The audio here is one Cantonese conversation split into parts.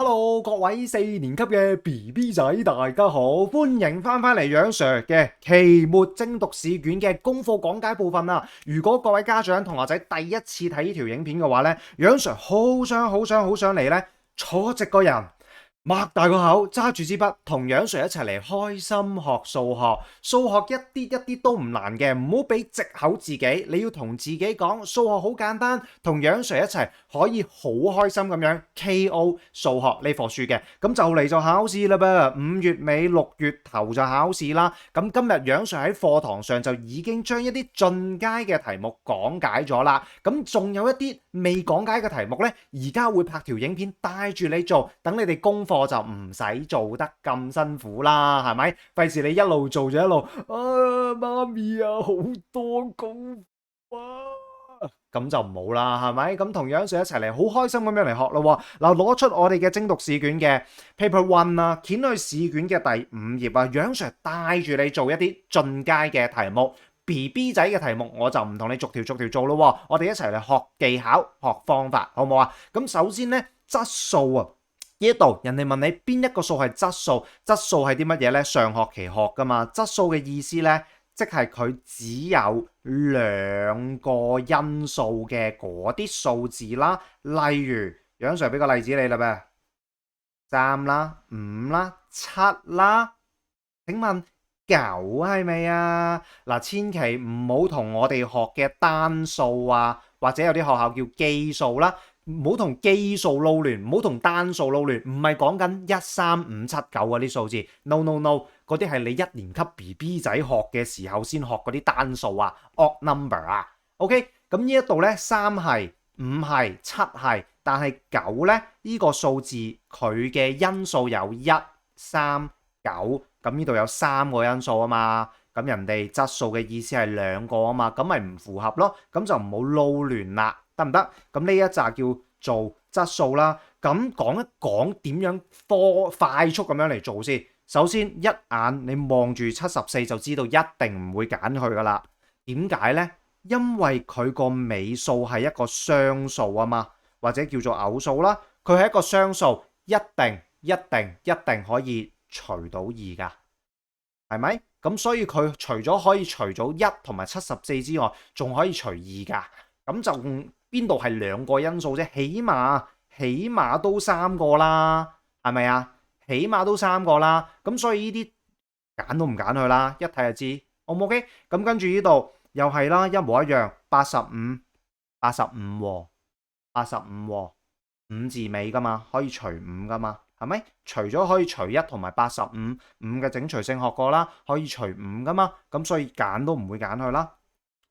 Hello，各位4年級嘅 BB 仔，大家好，歡迎翻嚟楊 Sir 嘅期末精讀試卷嘅功課講解部分啦。如果各位家長同學仔第一次睇呢條影片嘅話呢，楊 Sir 好想嚟呢，坐直個人。擘大個口，揸住支筆，同楊 Sir 一齊嚟開心學數學。數學一啲都唔難嘅，唔好俾藉口自己。你要同自己講，數學好簡單，同楊 Sir 一齊可以好開心咁樣 KO 數學呢課書嘅。咁就嚟就考試啦噃，5月尾6月頭就考試啦。咁今日楊 Sir 喺課堂上就已經將一啲進階嘅題目講解咗啦。咁仲有一啲未講解嘅題目呢，而家會拍條影片帶住你做，等你哋功課就唔使做得咁辛苦啦，係咪？費事你一路做就一路媽咪啊，好多功課啊，咁就唔好啦，係咪？咁同楊 Sir 一齊嚟，好開心咁樣嚟學咯。嗱，攞出我哋嘅精讀試卷嘅 Paper One 啦，掀去試卷嘅第5頁啊，楊 Sir 帶住你做一啲進階嘅題目。BB 仔嘅題目我就唔同你逐條做咯，我哋一齊嚟學技巧、學方法，好唔好啊？咁首先呢，質數啊，呢度人哋問你邊一個數係質數，質數係啲乜嘢呢？上學期學噶嘛，質數嘅意思呢，即係佢只有2個因數嘅嗰啲數字啦。例如，楊 Sir 俾個例子你啦噃，3啦、5啦、7啦，請問9係咪啊？嗱，千祈唔好同我哋學嘅單數啊，或者有啲學校叫基數啦，唔好同基數撈亂，唔好同單數撈亂，唔係講緊1、3、5、7、9嗰啲數字 ，no，嗰啲係你1年級 BB 仔學嘅時候先學嗰啲單數啊，odd number 啊，OK，咁呢一度呢，3係、5係、7係，但係9呢，呢個數字佢嘅因數有1、3、9。咁呢度有3個因數啊嘛，咁人哋質數嘅意思係2個啊嘛，咁咪唔符合咯，咁就唔好撈亂啦，得唔得？咁呢一紮叫做質數啦。咁講一講點樣快速咁樣嚟做先。首先一眼你望住74就知道一定唔會揀佢噶啦。點解呢？因為佢個尾數係一個雙數啊嘛，或者叫做偶數啦，佢係一個雙數，一定可以除到2噶，係咪？咁所以佢除咗可以除咗1同埋74之外，仲可以除2噶。咁就邊度係2個因數啫？起碼都3個啦，係咪啊？起碼都3個啦。咁所以呢啲揀都唔揀佢啦，一睇就知。O 唔 OK？咁跟住呢度又係啦，一模一樣，85喎，85喎，5字尾噶嘛，可以除5噶嘛。係咪？除咗可以除1同埋85，5嘅整除性學過啦，可以除5噶嘛，咁所以揀都唔會揀佢啦。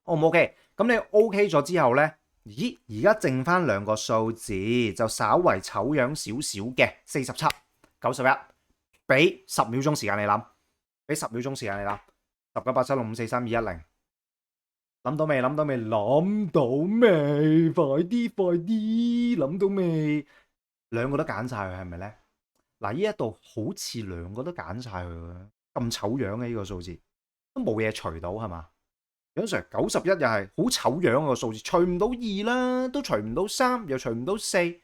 O 唔 OK？咁你 OK 咗之後呢？咦？而家剩翻2個數字，就稍為醜樣少少嘅47、91，俾10秒鐘時間你諗，俾10秒鐘時間你諗，10、9、8、7、6、5、4、3、2、1、0，諗到未？諗到未？諗到未？快啲！諗到未？2個都揀晒佢係咪呢？嗱，呢一度好似2個都揀晒佢嘅，咁醜樣嘅呢個數字都冇嘢除到係嘛？楊 Sir 91又係好醜樣個數字，除唔到2啦，都除唔到3，又除唔到4，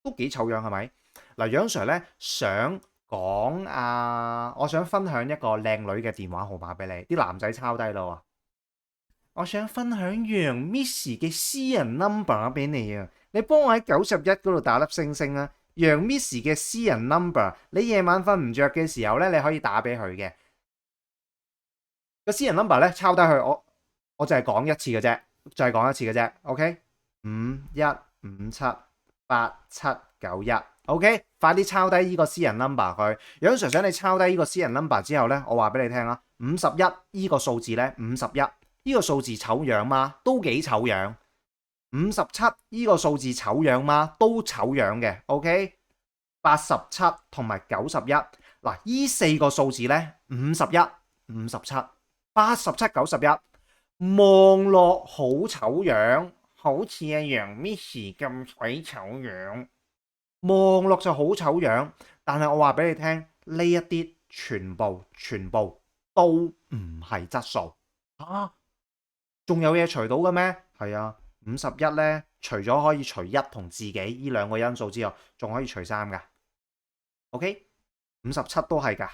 都幾醜樣係咪？嗱，楊 Sir 咧想講我想分享一個靚女嘅電話號碼俾你，啲男仔抄低咯啊！我想分享楊 Miss 嘅私人 number 俾你啊，你幫我喺91嗰度打粒星星啊！楊 Miss 嘅私人 number， 你夜晚瞓唔着嘅時候咧，你可以打俾佢嘅。個私人 number 咧抄低佢，我就係講一次嘅啫，就係講一次嘅啫。OK， 51578791。OK， 快啲抄低呢個私人 number 佢。楊 Sir 想你抄低呢個私人 number 之後咧，我話俾你聽啊，51呢個數字咧，51呢個數字醜樣嘛，都幾醜樣。57呢個數字醜樣嘛，都醜樣嘅。OK， 87同埋91，嗱，呢4個數字咧，51、57、87、91，望落好醜樣，好似阿楊 Miss 咁鬼醜樣，望落就好醜樣。但係我話俾你聽，呢一啲全部都唔係質數啊！仲有嘢除到嘅咩？係啊。51咧，除咗可以除一同自己呢兩個因素之外，仲可以除3噶。OK， 57都係噶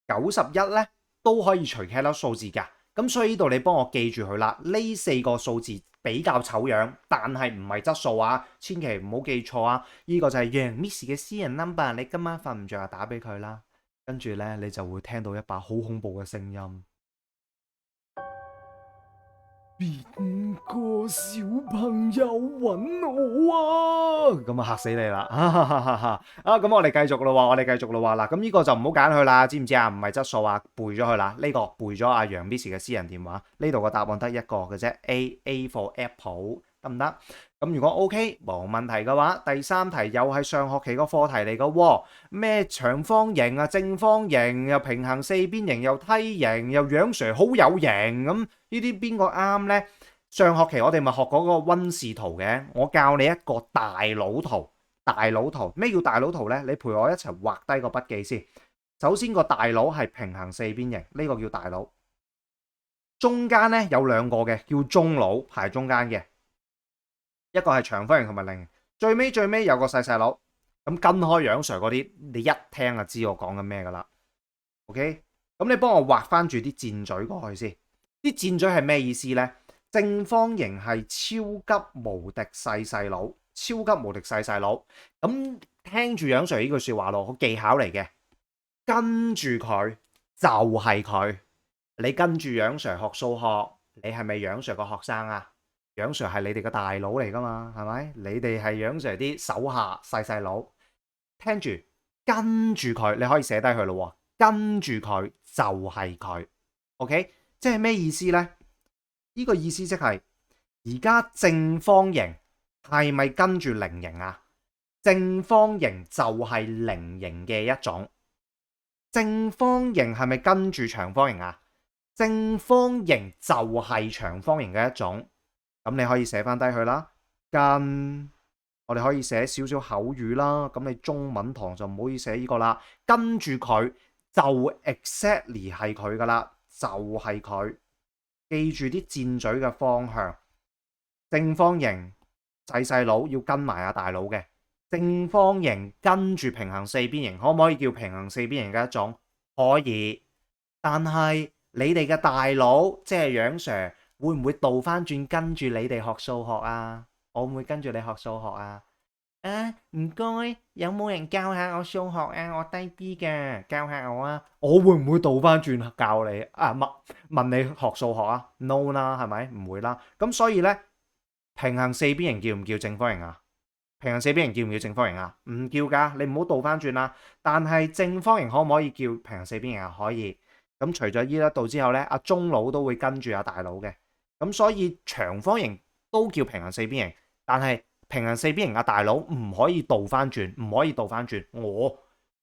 ，91咧都可以除其他數字噶。咁所以呢度你幫我記住佢啦。呢4個數字比較醜樣，但係唔係質數啊，千祈唔好記錯啊。呢個就係楊 Miss 嘅私人 number，你今晚瞓唔着啊，打俾佢啦。跟住咧，你就會聽到一把好恐怖嘅聲音。邊個小朋友揾我啊？咁啊嚇死你啦！咁我哋繼續咯喎，嗱，咁呢個就唔好揀佢啦，知唔知啊？唔係質數啊，背咗佢啦。呢個背咗阿楊 Miss 嘅私人電話，呢度個答案得一個嘅啫，A for Apple，得唔得？咁如果 OK 冇問題嘅話，第3題又係上學期個課題嚟嘅喎，咩長方形啊、正方形又平行四邊形又梯形又楊 Sir 好有型咁，呢啲邊個啱呢？上學期我哋咪學嗰個溫氏圖嘅，我教你一個大佬圖。大佬圖咩叫大佬圖呢？你陪我一齊畫低個筆記先。首先個大佬係平行四邊形，呢個叫大佬。中間呢有兩個嘅叫中佬，排中間嘅。一個係長方形同埋菱形，最尾有個細細佬。咁跟開楊 Sir 嗰啲，你一聽就知我講緊咩噶啦。OK， 咁你幫我畫翻住啲箭嘴過去先。啲箭嘴係咩意思呢？正方形係超級無敵細細佬，超級無敵細細佬。咁聽住楊 Sir 呢句說話咯，好技巧嚟嘅。跟住佢就係佢。你跟住楊 Sir 學數學，你係咪楊 Sir 個學生啊？楊 Sir 係你哋嘅大佬嚟噶嘛，係咪？你哋係楊 Sir 啲手下細細佬。聽住，跟住佢，你可以寫低佢咯。跟住佢就係佢。OK， 即係咩意思呢？呢個意思即係而家正方形係咪跟住菱形啊？正方形就係菱形嘅一種。正方形係咪跟住長方形啊？正方形就係長方形嘅一種。咁你可以寫翻低佢啦。跟我哋可以寫少少口語啦。咁你中文堂就唔好意思寫呢個啦。跟住佢就 exactly 係佢噶啦，就係佢。記住啲箭嘴嘅方向。正方形細細佬要跟埋阿大佬嘅。正方形跟住平行四邊形，可唔可以叫平行四邊形嘅一種？可以。但係你哋嘅大佬即係楊 Sir 會唔會倒翻轉跟住你哋學數學啊？我會唔會跟住你學數學啊？唔該，有冇人教下我數學啊？我低啲嘅，教下我啊！我會唔會倒翻轉教你啊？問你學數學啊 ？No 啦，係咪？唔會啦。咁所以呢，平行四邊形叫唔叫正方形啊？平行四邊形叫唔叫正方形啊？唔叫噶，你唔好倒翻轉啦。但係正方形可唔可以叫平行四邊形啊？可以。咁除咗呢一度之後呢，阿中佬都會跟住阿大佬嘅。咁所以長方形都叫平行四邊形，但係平行四邊形嘅大佬唔可以倒翻轉，唔可以倒翻轉。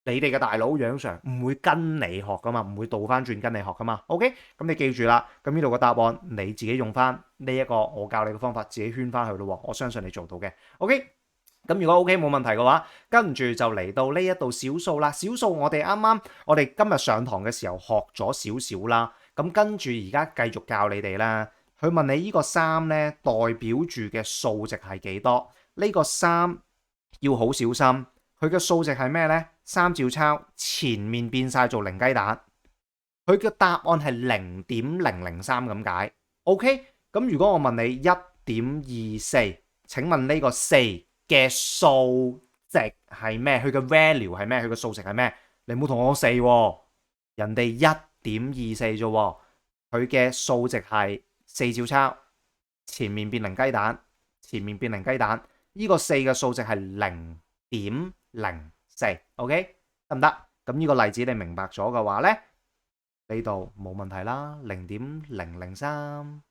你哋嘅大佬楊 Sir 唔會跟你學噶嘛，唔會倒翻轉跟你學噶嘛。OK， 咁你記住啦。咁呢度個答案你自己用翻呢一個我教你嘅方法，自己圈翻去咯。我相信你做到嘅。OK， 咁如果 OK 冇問題嘅話，跟住就嚟到呢一度小數啦。小數我哋我哋今日上堂嘅時候學咗少少啦。咁跟住而家繼續教你哋啦。佢問你呢個3咧代表住嘅數值係幾多？呢個3要好小心，佢嘅數值係咩呢？3照抄，前面變晒做零雞蛋。佢嘅答案係0.003咁解。OK， 咁如果我問你1.24，請問呢個4嘅數值係咩？佢嘅 value 係咩？佢嘅數值係咩？你唔好同我講4喎，人哋1.24啫喎，佢嘅數值係4照抄，前面變零雞蛋，前面變零雞蛋。呢個4嘅數值係0.04 ，OK 得唔得？咁呢個例子你明白咗嘅話呢，呢度冇問題啦。0.003，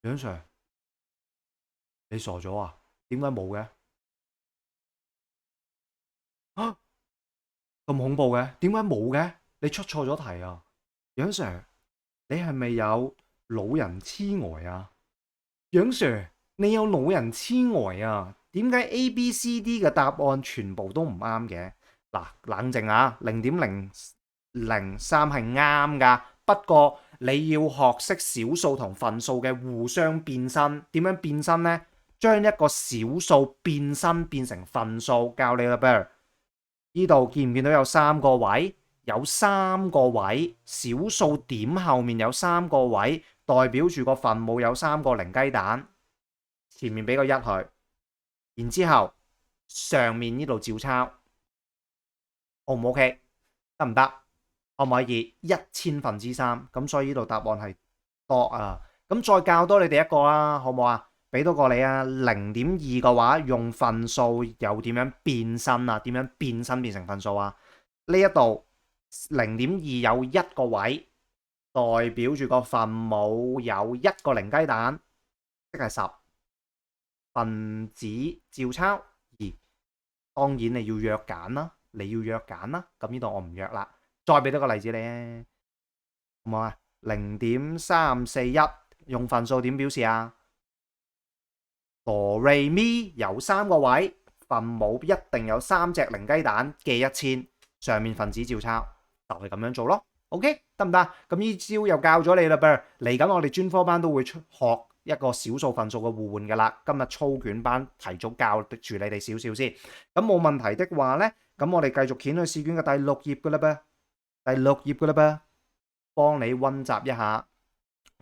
楊 Sir， 你傻咗啊？點解冇嘅？啊，咁恐怖嘅？點解冇嘅？你出錯咗題啊，楊 Sir， 你係咪有老人痴呆啊？楊 Sir， 你有老人痴呆啊？點解 A、B、C、D 嘅答案全部都唔啱嘅？嗱，冷靜啊，0.003係啱噶，不過你要學識小數同份數嘅互相變身。點樣變身呢？將一個小數變身變成份數，教你啦噃。呢度見唔見到有3個位？有3個位，小數點後面有3個位，代表住個分母有3個零雞蛋。前面俾個1佢，然之後上面呢度照抄。O 唔 OK？ 得唔得？可唔可以1/1000？咁所以呢度答案係多啊。咁再教多你哋一個啦，好唔好啊？俾多個你啊。0.2嘅話用份數又點樣變身啊？點樣變身變成份數啊？呢一度0.2有1個位，代表住個分母有1個零雞蛋，即係10。分子照抄2，當然你要約揀啦，咁呢度我唔約啦。再俾多個例子你，好唔好啊？0.341用份數點表示啊？哆唻咪有3個位，分母一定有3隻零雞蛋，記1000，上面分子照抄，就係咁樣做咯。OK， 得唔得？咁呢招又教咗你啦噃。嚟緊我哋專科班都會學一個小數份數嘅互換噶啦。今日操卷班提早教住你哋少少先。咁冇問題的話呢，咁我哋繼續掀去試卷嘅第6頁噶啦噃。幫你溫習一下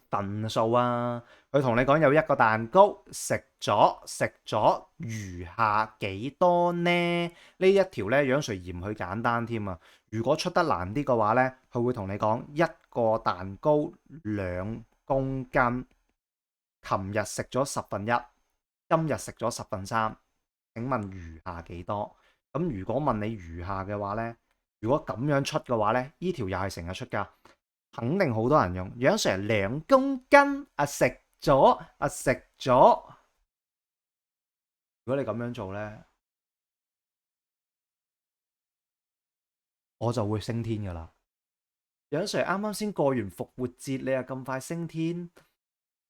份數啊。佢同你講有1個蛋糕食咗，餘下幾多呢？呢一條呢，楊 Sir 嫌佢簡單添啊。如果出得難啲嘅話呢，佢會同你講1個蛋糕2公斤，琴日食咗1/10，今日食咗1/3，請問餘下幾多？咁如果問你餘下嘅話呢，如果咁樣出嘅話呢，呢條又係成日出㗎，肯定好多人用。楊 Sir 2公斤啊，食咗。如果你咁樣做呢，我就會升天㗎啦。楊 Sir 啱啱先過完復活節，你又咁快升天？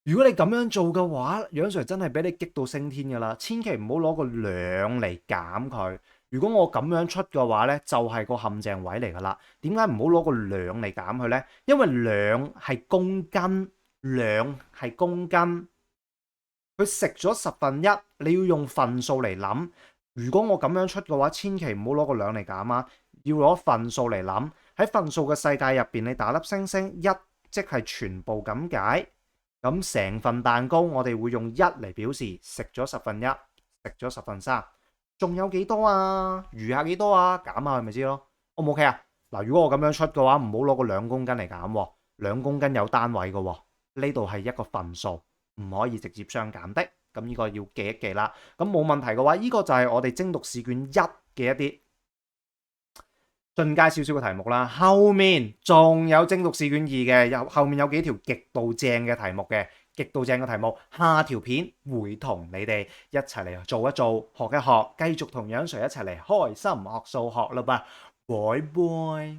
如果你咁樣做嘅話，楊 Sir 真係俾你激到升天㗎啦！千祈唔好攞個2嚟減佢。如果我咁樣出嘅話呢，就係個陷阱位嚟㗎啦。點解唔好攞個2嚟減佢呢？因為2係公斤，佢食咗1/10，你要用份數嚟諗。如果我咁樣出嘅話，千祈唔好攞個2嚟減啊，要攞份數嚟諗。喺份數嘅世界入邊，你打粒星星1，即係全部咁解。咁成份蛋糕我哋會用1嚟表示，食咗1/10，食咗1/3，仲有幾多啊？餘下幾多啊？減下佢咪知咯。O 唔 OK 啊？嗱，如果我咁樣出嘅話，唔好攞個2公斤嚟減，2公斤有單位嘅，呢度係一個份數，唔可以直接相減的。咁呢個要記一記啦。咁冇問題嘅話，呢個就係我哋精讀試卷1嘅一啲進階少少嘅題目啦。後面仲有精讀試卷2嘅，後面有幾條極度正嘅題目嘅，下條片會同你哋一齊嚟做一做，學一學，繼續同楊 Sir 一齊嚟開心學數學啦吧。拜拜。